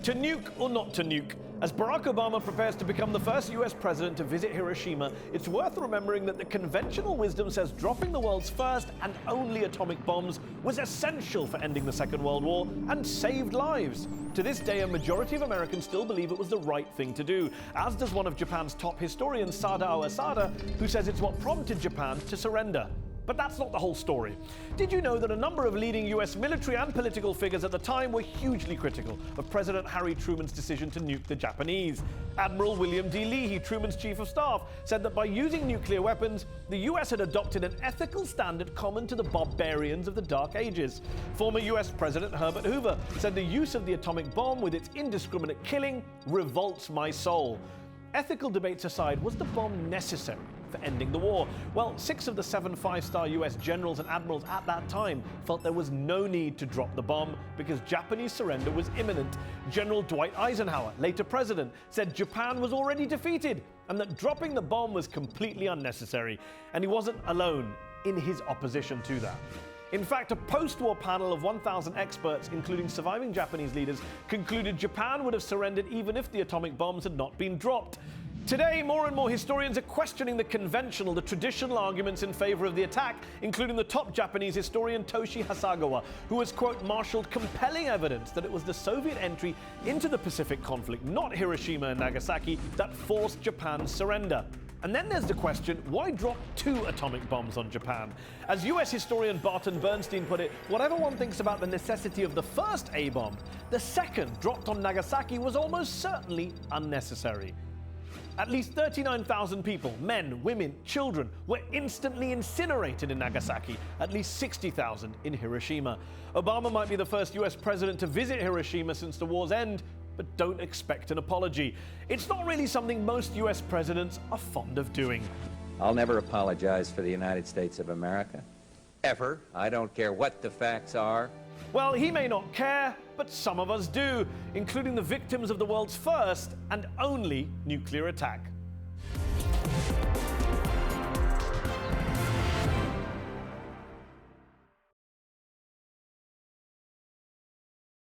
To nuke or not to nuke? As Barack Obama prepares to become the first US president to visit Hiroshima, it's worth remembering that the conventional wisdom says dropping the world's first and only atomic bombs was essential for ending the Second World War and saved lives. To this day, a majority of Americans still believe it was the right thing to do, as does one of Japan's top historians, Sadao Asada, who says it's what prompted Japan to surrender. But that's not the whole story. Did you know that a number of leading US military and political figures at the time were hugely critical of President Harry Truman's decision to nuke the Japanese? Admiral William D. Leahy, Truman's chief of staff, said that by using nuclear weapons, the US had adopted an ethical standard common to the barbarians of the Dark Ages. Former US President Herbert Hoover said the use of the atomic bomb with its indiscriminate killing revolts my soul. Ethical debates aside, was the bomb necessary for ending the war? Well, 6 of the 7 5-star US generals and admirals at that time felt there was no need to drop the bomb because Japanese surrender was imminent. General Dwight Eisenhower, later president, said Japan was already defeated and that dropping the bomb was completely unnecessary. And he wasn't alone in his opposition to that. In fact, a post-war panel of 1,000 experts, including surviving Japanese leaders, concluded Japan would have surrendered even if the atomic bombs had not been dropped. Today, more and more historians are questioning the conventional, the traditional arguments in favor of the attack, including the top Japanese historian Toshi Hasegawa, who has, quote, marshaled compelling evidence that it was the Soviet entry into the Pacific conflict, not Hiroshima and Nagasaki, that forced Japan's surrender. And then there's the question, why drop 2 atomic bombs on Japan? As US historian Barton Bernstein put it, whatever one thinks about the necessity of the first A-bomb, the second, dropped on Nagasaki, was almost certainly unnecessary. At least 39,000 people, men, women, children, were instantly incinerated in Nagasaki, at least 60,000 in Hiroshima. Obama might be the first US president to visit Hiroshima since the war's end, but don't expect an apology. It's not really something most US presidents are fond of doing. I'll never apologize for the United States of America. Ever. I don't care what the facts are. Well, he may not care, but some of us do, including the victims of the world's first and only nuclear attack.